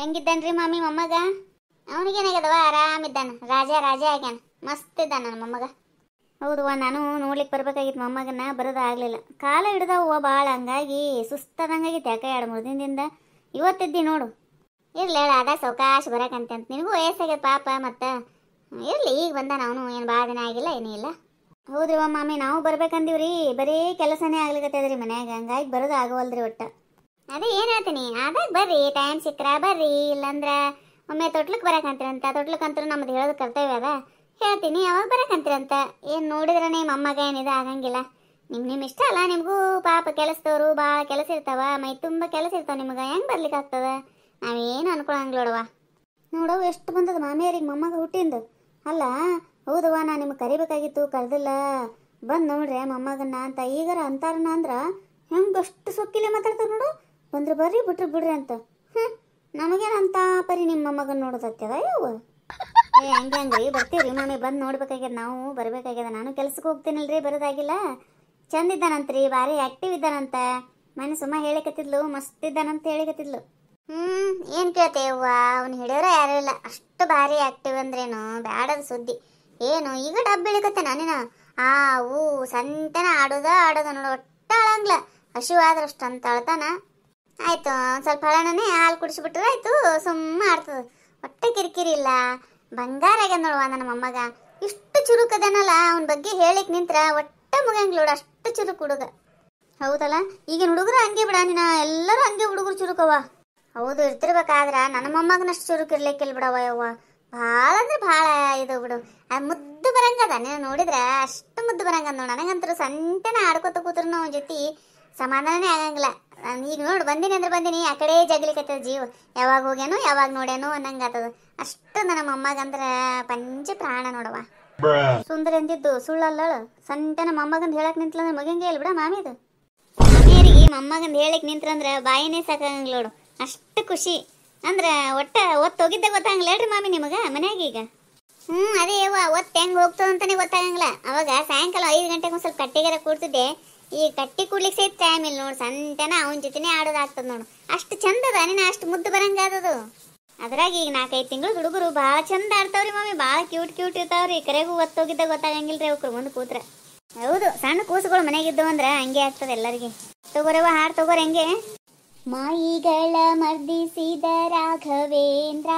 ಹೆಂಗಿದ್ದಾನ್ರಿ ಮಾಮಿ ಮೊಮ್ಮಗ? ಅವನಿಗೇನಾಗ್ಯದವ? ಆರಾಮಿದ್ದಾನ, ರಾಜ ಆಗ್ಯಾನ, ಮಸ್ತ್ ಇದ್ದಾನ ನನ್ನ ಮೊಮ್ಮಗ. ಹೌದವ್ವ, ನಾನು ನೋಡ್ಲಿಕ್ಕೆ ಬರ್ಬೇಕಾಗಿತ್ತು ಮೊಮ್ಮಗನ, ಬರೋದಾಗಲಿಲ್ಲ. ಕಾಲ ಹಿಡ್ದವ್ವ ಭಾಳ, ಹಂಗಾಗಿ ಸುಸ್ತದಂಗಾಗಿತ್ತು. ಯಾಕೆ 2-3 ದಿನದಿಂದ ಇವತ್ತಿದ್ದಿ ನೋಡು. ಇರ್ಲಿ ಹೇಳ, ಅದ ಸೌಕಾಶ ಬರಕಂತೆ ಅಂತ. ನಿನಗೂ ವಯಸ್ಸಾಗ್ಯದ ಪಾಪ, ಮತ್ತು ಇರಲಿ, ಈಗ ಬಂದ ಅವನು ಏನು ಭಾಳ ದಿನ ಆಗಿಲ್ಲ, ಏನೂ ಇಲ್ಲ. ಹೌದ್ರಿವ ಮಾಮಿ, ನಾವು ಬರ್ಬೇಕಂದೀವ್ರಿ, ಬರೀ ಕೆಲಸನೇ ಆಗ್ಲಿಕತ್ತದ್ರಿ ಮನ್ಯಾಗ, ಹಂಗಾಗಿ ಬರೋದು ಆಗವಲ್ರಿ ಒಟ್ಟು. ಅದೇ ಏನು ಹೇಳ್ತೀನಿ, ಆದಾಗ ಬರ್ರಿ, ಟೈಮ್ ಸಿಕ್ಕ್ರ ಬರ್ರಿ, ಇಲ್ಲಂದ್ರೆ ಒಮ್ಮೆ ತೊಟ್ಲಕ್ಕೆ ಬರಕಂತೀರಂತ. ತೊಟ್ಲಕ್ಕಂತೂ ನಮ್ದು ಹೇಳೋದು ಕರ್ತವ್ಯ ಅದ, ಹೇಳ್ತೀನಿ ಅವಾಗ ಬರಕಂತೀರಂತ. ಏನು ನೋಡಿದ್ರೆ ಮೊಮ್ಮಗ ಏನಿದೆ ಆಗಂಗಿಲ್ಲ. ನಿಮ್ಮ ಇಷ್ಟ ಅಲ್ಲ, ನಿಮಗೂ ಪಾಪ ಕೆಲಸದವರು ಭಾಳ ಕೆಲಸ ಇರ್ತಾವ, ಮೈ ತುಂಬ ಕೆಲಸ ಇರ್ತಾವ, ನಿಮ್ಗೆ ಹೆಂಗೆ ಬರ್ಲಿಕ್ಕೆ ಆಗ್ತದ? ನಾವೇನು ಅನ್ಕೊಳಂಗಿಲ್ಲೋಡವ. ನೋಡವು ಎಷ್ಟು ಬಂದದ ಮಾಮಿಯರಿಗೆ ಮೊಮ್ಮಗ ಹುಟ್ಟಿಂದು. ಅಲ್ಲ ಹೌದವ್ವ, ನಾನು ನಿಮ್ಗೆ ಕರಿಬೇಕಾಗಿತ್ತು, ಕರೆದಿಲ್ಲ. ಬಂದು ನೋಡ್ರಿ ಮೊಮ್ಮಗನ್ನ ಅಂತ ಈಗಾರ ಅಂತಾರನ ಅಂದ್ರೆ ಹೆಂಗೆ ಅಷ್ಟು ಸೊಕ್ಕಿಲೆ ಮಾತಾಡ್ತಾರೆ ನೋಡು. ಬಂದ್ರೆ ಬರ್ರಿ, ಬಿಟ್ರೆ ಬಿಡ್ರಿ ಅಂತ. ನಮಗೇನಂತ ಪರಿ ನಿಮ್ಮ ಮೊಮ್ಮಗನ ನೋಡೋದತ್ತದ ಯಾವ? ಹಂಗ್ರಿ ಬರ್ತೀವ್ರಿ ಮಾಮಿ, ಬಂದು ನೋಡ್ಬೇಕಾಗ್ಯದ, ನಾವು ಬರ್ಬೇಕಾಗ್ಯದ. ನಾನು ಕೆಲ್ಸಕ್ಕೆ ಹೋಗ್ತೀನಲ್ರಿ, ಬರೋದಾಗಿಲ್ಲ. ಚಂದ ಇದ್ದಾನಂತ್ರಿ, ಭಾರಿ ಆ್ಯಕ್ಟಿವ್ ಇದ್ದಾನಂತ. ಮನೆ ಸುಮ್ಮ ಹೇಳಿಕತ್ತಿದ್ಲು, ಮಸ್ತ್ ಇದ್ದಾನಂತ ಹೇಳಿಕತ್ತಿದ್ಲು. ಏನು ಕೇಳ್ತೇವ್ವ, ಅವ್ನು ಹಿಡಿಯೋರ ಯಾರೂ ಇಲ್ಲ, ಅಷ್ಟು ಭಾರಿ ಆ್ಯಕ್ಟಿವ್ ಅಂದ್ರೇನು ಬ್ಯಾಡದ ಸುದ್ದಿ. ಏನು ಈಗ ಡಬ್ಬ ಇಳಿಕತ್ತೆ ನಾನಿನ ಹೂ ಸಂತೆನ ಆಡೋದ ನೋಡು, ಒಟ್ಟ ಅಳಂಗ್ಲ. ಹಸಿವಾದ್ರೆ ಅಷ್ಟು ಅಂತ ಅಳ್ತಾನ. ಆಯ್ತು, ಒಂದು ಸ್ವಲ್ಪ ಹಳನೇ ಹಾಲು ಕುಡಿಸ್ಬಿಟ್ರೆ ಆಯ್ತು, ಸುಮ್ಮ ಆಡ್ತದ, ಒಟ್ಟೆ ಕಿರಿಕಿರಿ ಇಲ್ಲ. ಬಂಗಾರ ಆಗ್ಯದ ನೋಡುವ ನನ್ನ ಮೊಮ್ಮಗ. ಇಷ್ಟು ಚುರುಕದನಲ್ಲ, ಅವನ ಬಗ್ಗೆ ಹೇಳಿಕ್ ನಿಂತ್ರ ಒಟ್ಟೆ ಮುಗಂಗಿಲ್ಲ, ಅಷ್ಟು ಚುರುಕು ಹುಡುಗ. ಹೌದಲ್ಲ, ಈಗಿನ ಹುಡುಗರು ಹಂಗೆ ಬಿಡ, ನೀನ ಎಲ್ಲರೂ ಹಂಗೆ ಹುಡುಗರು ಚುರುಕವ. ಹೌದು, ಇರ್ತಿರ್ಬೇಕಾದ್ರ ನನ್ನ ಮೊಮ್ಮಗನಷ್ಟು ಚುರುಕು ಇರ್ಲಿಕ್ಕಿಲ್ಲ ಬಿಡವ ಯವ್ವ. ಭಾಳ ಅಂದ್ರೆ ಭಾಳ ಇದು ಬಿಡು. ಅದು ಮುದ್ದು ಬರಂಗದ, ನೀನು ನೋಡಿದ್ರೆ ಅಷ್ಟು ಮುದ್ದು ಬರಂಗದ ನೋಡು. ನನಗಂತರೂ ಸಂತೆನ ಆಡ್ಕೊತ ಕೂತ್ರು ಅವನ ಜೊತೆ ಸಮಾಧಾನನೇ ಆಗಂಗಿಲ್ಲ. ಈಗ ನೋಡು, ಬಂದಿನಿ ಅಂದ್ರೆ ಬಂದಿನಿ, ಆ ಕಡೆ ಜಗ್ಲಿಕತ್ತದ ಜೀವ. ಯಾವಾಗ ಹೋಗ್ಯಾನು ಯಾವಾಗ ನೋಡ್ಯಾನು ಅನ್ನಂಗೆ ಆತದ. ಅಷ್ಟು ನನ್ನ ಮೊಮ್ಮಗಂದ್ರೆ ಪಂಚ ಪ್ರಾಣ ನೋಡವ. ಸುಂದರ ಅಂದಿದ್ದು ಸುಳ್ಳಲ್ಲಳು. ಸಂತೆನ ಮೊಮ್ಮಗಂದು ಹೇಳಕ್ ನಿಂತ್ಲಂದ್ರೆ ಮಗಂಗೆ ಇಲ್ಲ ಬಿಡ ಮಾಮಿದು. ಮಾಮಿಯರಿಗೆ ಮೊಮ್ಮಗಂದು ಹೇಳಕ್ ನಿಂತ್ರಂದ್ರೆ ಬಾಯಿನೇ ಸಾಕಾಗಂಗಿಲ್ಲ ನೋಡು, ಅಷ್ಟು ಖುಷಿ. ಅಂದ್ರೆ ಒಟ್ಟು ಹೋಗಿದ್ದೆ ಗೊತ್ತಾಗಂಗಿಲ್ಲ ಹೇಳ್ರಿ ಮಾಮಿ ನಿಮಗೆ ಮನ್ಯಾಗ ಈಗ. ಅದೇ ಯವ್ವ, ಒತ್ತು ಹೆಂಗೆ ಹೋಗ್ತದಂತಾನೆ ಗೊತ್ತಾಗಂಗಿಲ್ಲ. ಅವಾಗ ಸಾಯಂಕಾಲ 5 ಗಂಟೆಗೆ ಒಂದು ಸ್ವಲ್ಪ ಕಟ್ಟಿಗೆರ ಕೂಡ್ತಿದ್ದೆ. ಈ ಕಟ್ಟಿ ಕೂಡ್ಲಿಕ್ಕೆ ಸಹಿತ ಟೈಮ್ ಇಲ್ಲ ನೋಡು. ಸಂತೆನ ಅವನ ಜೊತೆನೇ ಆಡೋದಾಗ್ತದ ನೋಡು. ಅಷ್ಟು ಚಂದ ಅದ, ನೀನು ಅಷ್ಟು ಮುದ್ದು ಬರಂಗಾದದು. ಅದ್ರಾಗ ಈಗ 4-5 ತಿಂಗಳು ಹುಡುಗರು ಭಾಳ ಚಂದ ಆಡ್ತಾವ್ರಿ ಮಾಮಿ, ಭಾಳ ಕ್ಯೂಟ್ ಇರ್ತಾವ್ರಿ. ಕರೆಗೂ ಒತ್ತೋಗಿದ್ದಾಗ ಗೊತ್ತಾಗಂಗಿಲ್ರಿ ಅವ್ರು ಮುಂದೆ ಕೂತ್ರೆ. ಹೌದು, ಸಣ್ಣ ಕೂಸುಗಳು ಮನೆಗಿದ್ದವು ಅಂದ್ರೆ ಹಂಗೆ ಆಗ್ತದೆ ಎಲ್ಲರಿಗೆ. ತಗೋರವ ಹಾಡು ತಗೋರ ಹೆಂಗೆ. ಮಾಯಿಗಳ ಮರ್ದಿಸಿದ ರಾಘವೇಂದ್ರ,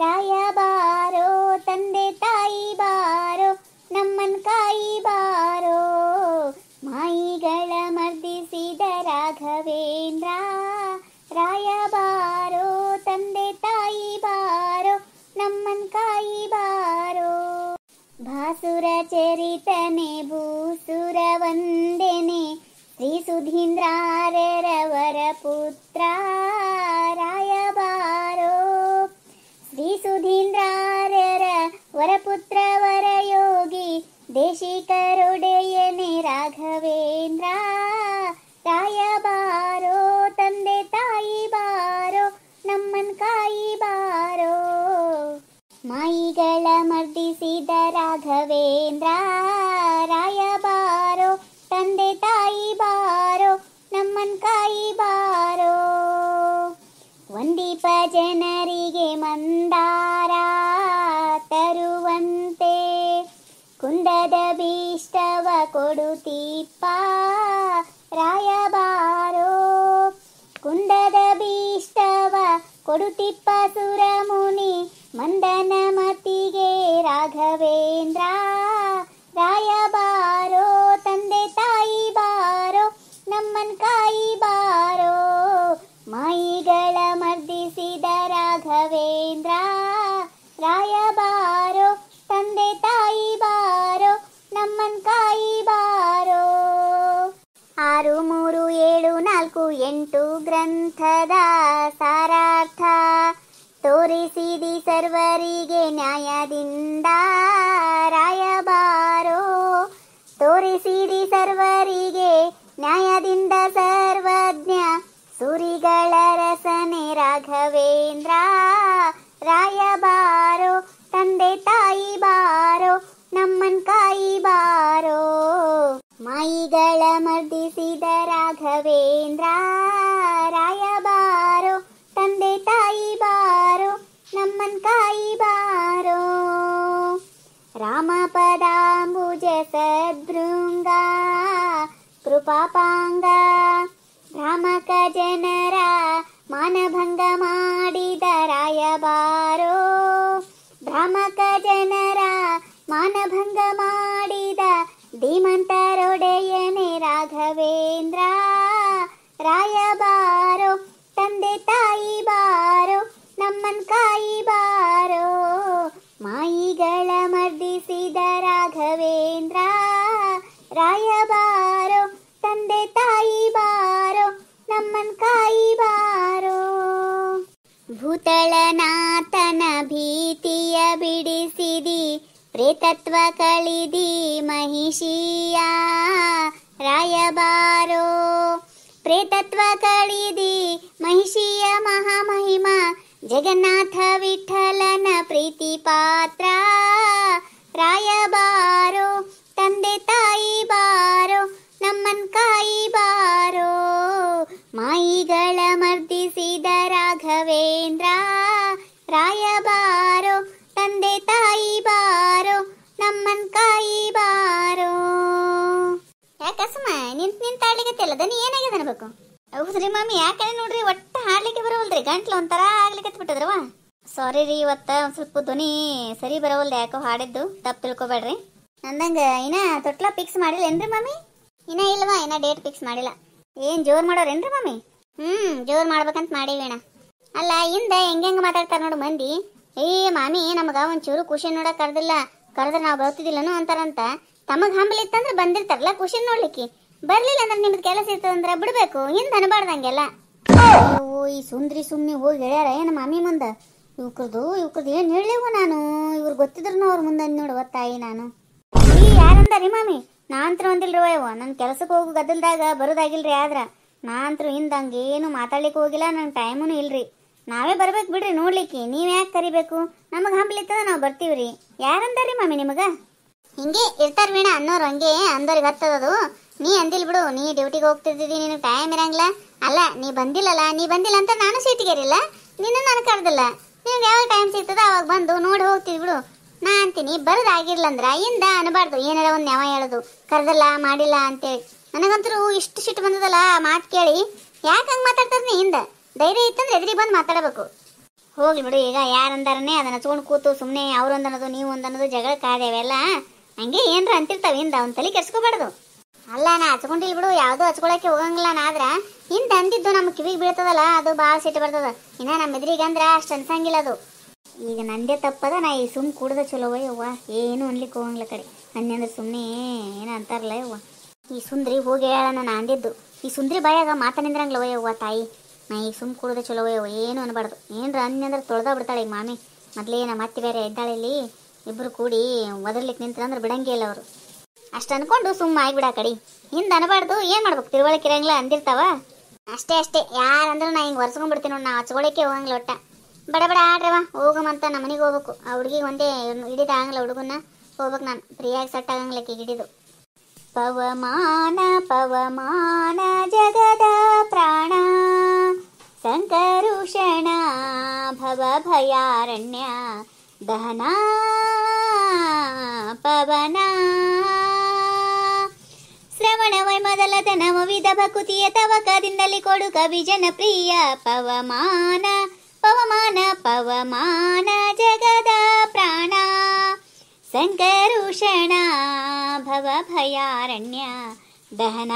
ರಾಯ ಬಾರೋ ತಂದೆ ತಾಯಿ ಬಾರೋ, ನಮ್ಮನ್ ಕಾಯಿ ಬಾರೋ. ಮಾಯಿಗಳ ಮರ್ದಿಸಿದ ರಾಘವೇಂದ್ರ, ರಾಯ ಬಾರೋ ತಂದೆ ತಾಯಿ ಬಾರೋ, ನಮ್ಮನ್ ಕಾಯಿ ಬಾರೋ. ಭಾಸುರ ಚರಿತನೆ ಭೂಸುರ ವಂದನೆ, ಶ್ರೀ ಸುಧೀಂದ್ರಾರವರ ಪುತ್ರ ರಾಯ ಬಾರೋ. ಶ್ರೀ ಸುಧೀಂದ್ರಾರರ ವರಪುತ್ರ ವರ ಯೋಗಿ, ದೇಶಿಕರೊಡೆಯನೆ ರಾಘವೇಂದ್ರ, ರಾಯ ಬಾರೋ ತಂದೆ ತಾಯಿ ಬಾರೋ, ನಮ್ಮನ್ ಕಾಯಿ ಬಾರೋ. ಮಾಯಿಗಳ ಮರ್ದಿಸಿದ ರಾಘವೇಂದ್ರ, ರಾಯ ಬಾರೋ ತಂದೆ ತಾಯಿ ಬಾರೋ, ನಮ್ಮನ್ ಕಾಯಿ ಬಾರೋ. ಒಂದೀಪ ಜನರಿಗೆ ಮಂದಾರ ತರುವಂತೆ, ಕುಂದದ ಭೀಷ್ಟವ ಕೊಡುತ್ತೀಪ್ಪ ರಾಯ ಬಾರೋ. ಕುಂದದ ಭೀಷ್ಟವ ಕೊಡುತ್ತಿಪ್ಪ ಸುರಮುನಿ, ಮಂದನ ಮತಿಗೆ ರಾಘವೇಂದ್ರ, ರಾಯ ಬಾರೋ ತಂದೆ ತಾಯಿ ಬಾರೋ, ನಮ್ಮನ್ ಕಾಯಿ ಬಾರೋ. ಮಾಯಿಗಳ ಮರ್ದಿಸಿದ ರಾಘವೇಂದ್ರ, ರಾಯ ಬಾರೋ ತಂದೆ ತಾಯಿ ಬಾರೋ, ನಮ್ಮನ್ ಕಾಯಿ ಬಾರೋ. 6, 3, 7, 4, 8 ಗ್ರಂಥದ ಸಾರಾರ್ಥ, ತೋರಿಸಿದಿ ಸರ್ವರಿಗೆ ನ್ಯಾಯದಿಂದ ರಾಯ ಬಾರೋ. ತೋರಿಸಿದಿ ಸರ್ವರಿಗೆ ನ್ಯಾಯದಿಂದ ಸರ್ವಜ್ಞ, ಸುರಿಗಳ ರಸನೆ ರಾಘವೇಂದ್ರ, ರಾಯ ಬಾರೋ ತಂದೆ ತಾಯಿ ಬಾರೋ, ನಮ್ಮನ್ ಕಾಯಿ ಬಾರೋ. ಮಾಯಿಗಳ ಮರ್ದಿಸಿದ ರಾಘವೇಂದ್ರ, ರಾಯ ಬಾರೋ ತಂದೆ ತಾಯಿ ರಾಮಪದಾಂಬುಜ ಸದ್ಭೃಂಗ ಕೃಪಾಪಾಂಗ ರಾಮಕ ಜನರ ಮಾನಭಂಗ ಮಾಡಿದ ರಾಯಬಾರೋ ಭ್ರಾಮಕ ಜನರ ಮಾನಭಂಗ ಮಾಡಿದ ಧೀಮಂತರೊಡೆಯನೇ ರಾಘವೇಂದ್ರ ರಾಯಬಾರೋ ತಂದೆ ತಾಯಿ ಬಾರೋ ನಮ್ಮನ್ ಕಾಯಿ ಬಾರೋ ಮಾಯಿಗಳ ಮರ್ದಿಸಿದ ರಾಘವೇಂದ್ರ ರಾಯಬಾರೋ ತಂದೆ ತಾಯಿ ಬಾರೋ ನಮ್ಮನ್ ಕಾಯಿ ಬಾರೋ ಭೂತಳನಾಥನ ಭೀತಿಯ ಬಿಡಿಸಿದಿ ಪ್ರೇತತ್ವ ಕಳಿದಿ ಮಹಿಷಿಯ ರಾಯಬಾರೋ ಪ್ರೇತತ್ವ ಕಳಿದಿ ಮಹಿಷಿಯ ಮಹಾಮಹಿಮ ಜಗನ್ನಾಥ ವಿಠಲನ ಪ್ರೀತಿ ಪಾತ್ರ ರಾಯಬಾರೋ ತಂದೆ ತಾಯಿ ಬಾರೋ ನಮ್ಮನ್ ಕಾಯಿ ಬಾರೋ ಮಾಯಿಗಳ ಮರ್ದಿಸಿದ ರಾಘವೇಂದ್ರ ರಾಯಬಾರೋ ತಂದೆ ತಾಯಿ ಬಾರೋ ನಮ್ಮನ್ ಕಾಯಿ ಬಾರೋ. ಯಾಕಸ್ಮ ನಿಂತ ಆಡ್ಲಿಕ್ಕೆ ದನಿ ಏನಾಗಿದೆ ಅನ್ಬೇಕು? ಹೌದ್ರಿ ಮಾಮಿ, ಯಾಕಂದ್ರೆ ನೋಡ್ರಿ ಒಟ್ಟ ಹಾಡ್ಲಿಕ್ಕೆ ಬರವಲ್ರಿ, ಗಂಟ್ಲು ಒಂಥರ ಆಗ್ಲಿಕ್ಕೆ ಬಿಟ್ಟದ್ರವ. ಸಾರಿ ರೀ, ಇವತ್ತ ಒಂದ್ ಸ್ವಲ್ಪ ಧ್ವನಿ ಸರಿ ಬರವಲ್ದು, ಯಾಕೋ ಹಾಡಿದ್ದು ತಪ್ಪು ತಿಳ್ಕೊಬೇಡ್ರಿ. ಅಂದಂಗ ಇನ್ನ ತೊಟ್ಲ ಫಿಕ್ಸ್ ಮಾಡಿಲ್ಲ ಏನ್ರಿ ಮಾಮಿ? ಇನ್ನ ಇಲ್ವಾ, ಇನ್ನ ಡೇಟ್ ಫಿಕ್ಸ್ ಮಾಡಿಲ್ಲ. ಏನ್ ಜೋರ್ ಮಾಡೋರೇನ್ರಿ ಮಾಮಿ? ಜೋರ್ ಮಾಡ್ಬೇಕಂತ ಮಾಡೀವಿಣ. ಅಲ್ಲ ಹಿಂದ ಹೆಂಗ ಮಾತಾಡ್ತಾರ ನೋಡು ಮಂದಿ, ಏ ಮಾಮಿ ನಮಗ ಒಂಚೂರು ಖುಷಿ ನೋಡಕ್ ಕರ್ದಿಲ್ಲ, ಕರೆದ್ರೆ ನಾವು ಬರ್ತಿದ್ದಿಲ್ಲನು ಅಂತಾರಂತ. ತಮಗ್ ಹಂಬಲಿತ್ತಂದ್ರೆ ಬಂದಿರ್ತಾರಲ್ಲ ಖುಷಿ ನೋಡ್ಲಿಕ್ಕೆ, ಬರ್ಲಿಲ್ಲ ಅಂದ್ರೆ ನಿಮ್ದು ಕೆಲಸ ಇರ್ತದಂದ್ರೆ ಬಿಡ್ಬೇಕು, ಹಿಂದ ಅನ್ಬಾರ್ದಂಗೆಲ್ಲ. ಈ ಸುಂದ್ರಿ ಸುಮ್ಮನೆ ಹೋಗಿ ಹೇಳ್ಯಾರ ಏನ ಮಾಮಿ ಮುಂದ, ಇವ್ರದ್ದು ಏನ್ ಹೇಳಿವ ನಾನು, ಇವ್ರು ಗೊತ್ತಿದ್ರು ಅವ್ರ ಮುಂದೆ ನೋಡುವ ತಾಯಿ ನಾನು. ಯಾರಂದಾರಿ ಮಾಮಿ? ನಾಂತ್ರು ಅಂದಿಲ್ರಿ ಯವ್ವ, ನನ್ ಕೆಲ್ಸಕ್ಕೆ ಹೋಗು ಗದ್ದಲ್ದಾಗ ಬರೋದಾಗಿಲ್ರಿ. ಆದ್ರ ನಾಂತ್ರು ಹಿಂದ ಹಂಗೇನು ಮಾತಾಡ್ಲಿಕ್ಕೆ ಹೋಗಿಲ್ಲ, ನನ್ ಟೈಮುನು ಇಲ್ರಿ. ನಾವೇ ಬರ್ಬೇಕು ಬಿಡ್ರಿ ನೋಡ್ಲಿಕ್ಕೆ, ನೀವ್ ಯಾಕೆ ಕರಿಬೇಕು? ನಮಗ್ ಹಂಬಲಿತ್ತದ ನಾವ್ ಬರ್ತೀವ್ರಿ. ಯಾರಂದಾರಿ ಮಾಮಿ ನಿಮಗ? ಹಿಂಗೆ ಇರ್ತಾರ ವೀಣ ಅನ್ನೋರು, ಹಂಗೆ ಅಂದವ್ರಿಗೆ ಹತ್ತದದು. ನೀ ಅಂದಿಲ್ ಬಿಡು, ನೀ ಡ್ಯೂಟಿಗೆ ಹೋಗ್ತಿದ್ದಿ, ನೀನು ಟೈಮ್ ಇರಂಗಿಲ್ಲ. ಅಲ್ಲ ನೀ ಬಂದಿಲ್ಲಲ್ಲ, ನೀ ಬಂದಿಲ್ಲ ಅಂತ ನಾನು ಸೀಟಿಗೇರಿಲ್ಲ, ನೀನು ನಾನು ಕರ್ದಿಲ್ಲ. ನಿನ್ಗೆ ಯಾವಾಗ ಟೈಮ್ ಸಿಗ್ತದ ಅವಾಗ ಬಂದು ನೋಡಿ ಹೋಗ್ತಿದ್ ಬಿಡು. ನಾ ಅಂತೀನಿ ಬರೋದಾಗಿರ್ಲಂದ್ರ ಹಿಂದ ಅನ್ಬಾರ್ದು, ಏನಾರ ಒಂದ್ ನ್ಯಾವ ಹೇಳೋದು, ಕರ್ದಲ್ಲ ಮಾಡಿಲ್ಲ ಅಂತೇಳಿ. ನನಗಂತರೂ ಇಷ್ಟು ಸಿಟ್ಟು ಬಂದದಲ್ಲ ಮಾತು ಕೇಳಿ. ಯಾಕೆ ಹಂಗೆ ಮಾತಾಡ್ತಾರ ನೀ? ಹಿಂದ ಧೈರ್ಯ ಇತ್ತಂದ್ರೆ ಎದುರಿ ಬಂದು ಮಾತಾಡಬೇಕು. ಹೋಗ್ಲಿ ಬಿಡು, ಈಗ ಯಾರಂದಾರನೇ ಅದನ್ನ ಹಚ್ಕೊಂಡು ಕೂತು ಸುಮ್ಮನೆ ಅವ್ರು ಒಂದನ್ನೋದು ನೀವು ಒಂದನ್ನೋದು ಜಗಳ ಕಾದೇವೆಲ್ಲ ಹಂಗೆ ಏನ್ರ ಅಂತಿರ್ತಾವ. ಹಿಂದ ಅವ್ನ ತಲೆ ಕೆಡ್ಸ್ಕೊಬಾರ್ದು. ಅಲ್ಲ ನಾ ಹಚ್ಕೊಂಡಿಲ್ ಬಿಡು, ಯಾವ್ದು ಹಚ್ಕೊಳಕ್ಕೆ ಹೋಗಂಗಿಲ್ಲ. ಆದ್ರ ಹಿಂದ ಅಂದಿದ್ದು ನಮ್ಮ ಕಿವಿಗೆ ಬೀಳ್ತದಲ್ಲ, ಅದು ಭಾಳ ಸಿಟ್ಟು ಬರ್ತದ. ಇನ್ನ ನಮ್ಮ ಎದುರಿಗೆ ಅಂದ್ರ ಅಷ್ಟು ಅನ್ಸಂಗಿಲ್ಲ ಅದು. ಈಗ ನಂದೇ ತಪ್ಪದ, ನಾ ಈ ಸುಮ್ ಕೂಡದ ಚಲೋ ಯವ್ವ, ಏನು ಅನ್ಲಿಕ್ಕೆ ಹೋಗಂಗಿಲ್ಲ ಕಡೆ. ಅನ್ನಂದ್ರೆ ಸುಮ್ಮನೆ ಏನ ಅಂತಾರಲ್ಲ ಯವ್ವ. ಈ ಸುಂದ್ರಿ ಹೋಗಿ ಹೇಳ ನಾನು ಅಂದಿದ್ದು, ಈ ಸುಂದ್ರಿ ಬಾಯಾಗ ಮಾತನಿಂದ್ರಂಗ್ಲವ ಯವ್ವ ತಾಯಿ. ನಾ ಈಗ ಸುಮ್ ಕೂಡದ ಚಲೋ ಯವ್ವ, ಏನು ಅನ್ಬಾರ್ದು. ಏನ್ರ ಅನ್ನಂದ್ರೆ ತೊಳ್ದ ಬಿಡ್ತಾಳೆ ಈಗ ಮಾಮಿ. ಮೊದ್ಲೇ ನಮ್ಮ ಅತ್ತಿ ಬೇರೆ ಇದ್ದಾಳೆ ಇಲ್ಲಿ, ಇಬ್ರು ಕೂಡಿ ಒದರ್ಲಿಕ್ಕೆ ನಿಂತ್ರಂದ್ರೆ ಬಿಡಂಗೇ ಇಲ್ಲ ಅವರು. ಅಷ್ಟು ಅನ್ಕೊಂಡು ಸುಮ್ಮ ಆಗ್ಬಿಡ ಕಡಿ. ಹಿಂದೆ ಅನ್ಬಾರ್ದು, ಏನು ಮಾಡ್ಬೇಕು, ತಿಳುವಳಿಕೆ ಇರಂಗಿಲ್ಲ ಅಂದಿರ್ತಾವ ಅಷ್ಟೇ ಅಷ್ಟೇ. ಯಾರಂದ್ರೂ ನಾ ಹಿಂಗೆ ಒರ್ಸ್ಕೊಂಡ್ಬಿಡ್ತೀನಿ ನೋಡಿ, ನಾ ಹಚ್ಕೊಳಕ್ಕೆ ಹೋಗಂಗಿಲ್ಲ ಒಟ್ಟ. ಬಡ ಬಡ ಆಡ್ರವ ಹೋಗಮಂತ ನಮ್ಮ ಮನೆಗೆ ಹೋಗ್ಬೇಕು. ಆ ಹುಡುಗಿಗೆ ಒಂದೇ ಹಿಡಿದ ಆಗಂಗಿಲ್ಲ, ಹುಡುಗನ್ನ ಹೋಗ್ಬೇಕು ನಾನು. ಫ್ರೀಯಾಗಿ ಸೆಟ್ ಆಗಂಗಿಲ್ಲ ಹಿಡಿದು. ಪವಮಾನ ಪವಮಾನ ಜಗದ ಪ್ರಾಣ ಸಂಕರುಷಣ ಭವ ಭಯಾರಣ್ಯ ದಹನ ಪವನ ಶ್ರವಣ ವೈಮದಲದ ನವವಿಧ ಭಕುತಿಯ ತವಕದಿಂದಲೇ ಕೊಡು ಕವಿ ಜನಪ್ರಿಯ. ಪವಮಾನ ಪವಮಾನ ಪವಮಾನ ಜಗದ ಪ್ರಾಣ ಸಂಕರುಷಣ ಭವ ಭಯಾರಣ್ಯ ದಹನ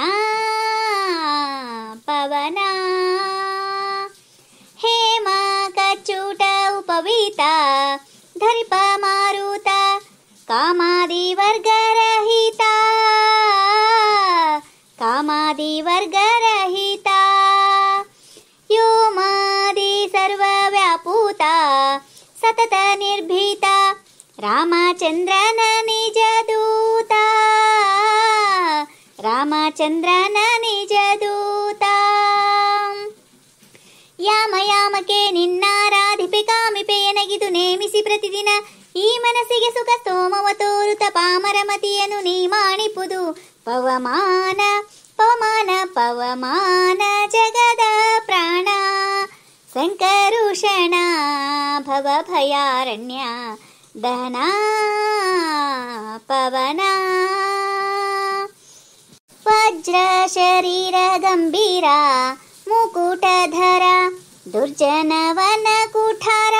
ಪವನ ಹೇಮ ಕಚ್ಚೂಟ ಉಪವೀತ ಧರಿಪ ಮಾರುತ ಕಾಮಾದಿ ವರ್ಗರಹಿತ ಕಾಮಾದಿ ವರ್ಗರಹಿತ ಯೋಮಾದಿ ಸರ್ವ ವ್ಯಾಪೂತ ಸತತ ನಿರ್ಭೀತ ರಾಮಚಂದ್ರನ ನಿಜ ದೂತ ರಾಮಚಂದ್ರನ ನಿಜ ದೂತ. ಯಾಮ ಯಾಮಕ್ಕೆ ನಿನ್ನಾರಾಧಿಪೆ ಕಾಮಿಪೆ ಎನಗಿದು ನೇಮಿಸಿ ಪ್ರತಿದಿನ ಈ ಮನಸ್ಸಿಗೆ ಸುಖ ಸೋಮವ ತೋರುತ ಪಾಮರ ಮತಿಯನ್ನು ನೀ ಮಾಡಿಪುದು. ಪವಮಾನ ಪವಮಾನ ಪವಮಾನ ಜಗದ ಪ್ರಾಣ ಸಂಕರುಷಣ ಭವ ಭಯಾರಣ್ಯ ದಹನ ಪವನ ವಜ್ರ ಶರೀರ ಗಂಭೀರ ಮುಕುಟಧರ ದುರ್ಜನವನ ಕುಠಾರ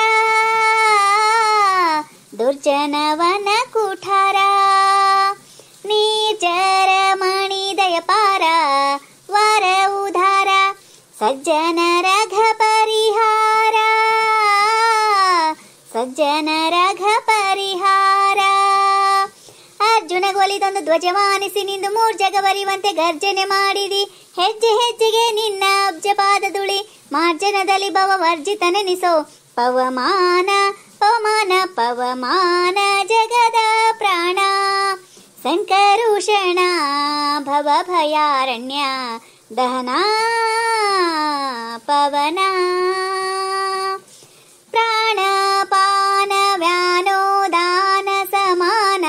ದುರ್ಜನವನ ಕುಠಾರ ನೀಚರ ಮಣಿ ದಯಪಾರ ವರ ಉಧಾರ ಸಜ್ಜನ ರಘ ಪರಿಹಾರ ಸಜ್ಜನ ರಘ ಪರಿಹಾರ ಅರ್ಜುನಗೊಲಿದೊಂದು ಧ್ವಜವಾನಿಸಿ ನಿಂದು ಮೂರ್ಜಗವರಿವಂತೆ ಗರ್ಜನೆ ಮಾಡಿದಿ ಹೆಜ್ಜೆ ಹೆಜ್ಜೆಗೆ ನಿನ್ನ ಅಬ್ಜಪಾದದುಳಿ ಮಾರ್ಜನದಲ್ಲಿ ಭವ ವರ್ಜಿತನೆನಿಸೋ ಪವಮಾನ ಪವಮಾನ ಪವಮಾನ ಜಗದ ಪ್ರಾಣ ಸಂಕರುಷಣ ಭವ ಭಯಾರಣ್ಯ ದಹನ ಪವನ ಪ್ರಾಣಪಾನ ವ್ಯಾನೋದಾನ ಸಮಾನ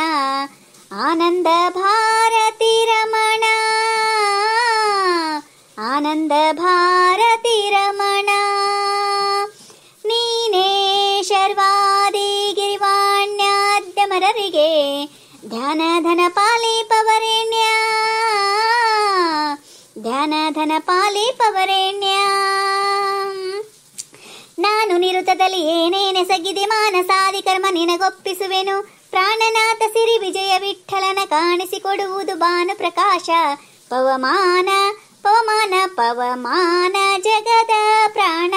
ಆನಂದ ಭಾರತಿ ರಮಣ ಆನಂದ ಭಾರತಿ ರಮಣ ನೀನೇ ಶರ್ವಾದಿ ಗಿರಿವಾಣ್ಯಾದ್ಯ ಮರರಿಗೆ ಧ್ಯಾನ ಧನ ಪಾಲಿ ಪವರೇಣ್ಯ ಧ್ಯಾನ ಧನ ಪಾಲಿ ಪವರೇಣ್ಯ ನಾನು ನಿರುತದಲ್ಲಿ ಏನೇನೆಸಗಿದೆ ಮಾನಸಾದಿ ಕರ್ಮ ನಿನಗೊಪ್ಪಿಸುವೆನು ಪ್ರಾಣನಾಥ ಸಿರಿ ವಿಜಯ ವಿಠಲನ ಕಾಣಿಸಿಕೊಡುವುದು ಭಾನು ಪ್ರಕಾಶ ಪವಮಾನ ಪವಮಾನ ಪವಮಾನ ಜಗದ ಪ್ರಾಣ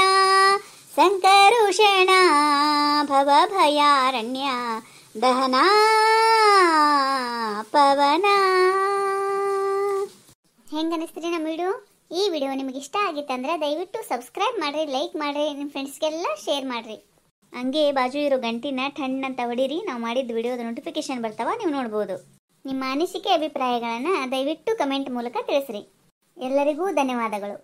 ಸಂಕರುಷಣ ಭವ ಭಯಾರಣ್ಯ ದಹನ ಪವನ. ಹೆಂಗನಿಸ್ತೀರಿ ನಮ್ಮ ವಿಡಿಯೋ? ಈ ವಿಡಿಯೋ ನಿಮಗೆ ಇಷ್ಟ ಆಗಿತ್ತಂದ್ರೆ ದಯವಿಟ್ಟು ಸಬ್ಸ್ಕ್ರೈಬ್ ಮಾಡಿರಿ, ಲೈಕ್ ಮಾಡಿರಿ, ನಿಮ್ಮ ಫ್ರೆಂಡ್ಸ್ಗೆಲ್ಲ ಶೇರ್ ಮಾಡಿರಿ. ಹಂಗೆ ಬಾಜು ಇರೋ ಗಂಟಿನ ಟಣ್ ಅಂತ ಹೊಡೀರಿ. ನಾವು ಮಾಡಿದ ವಿಡಿಯೋದ ನೋಟಿಫಿಕೇಶನ್ ಬರ್ತಾವ, ನೀವು ನೋಡ್ಬೋದು. ನಿಮ್ಮ ಅನಿಸಿಕೆ ಅಭಿಪ್ರಾಯಗಳನ್ನು ದಯವಿಟ್ಟು ಕಮೆಂಟ್ ಮೂಲಕ ತಿಳಿಸ್ರಿ. ಎಲ್ಲರಿಗೂ ಧನ್ಯವಾದಗಳು.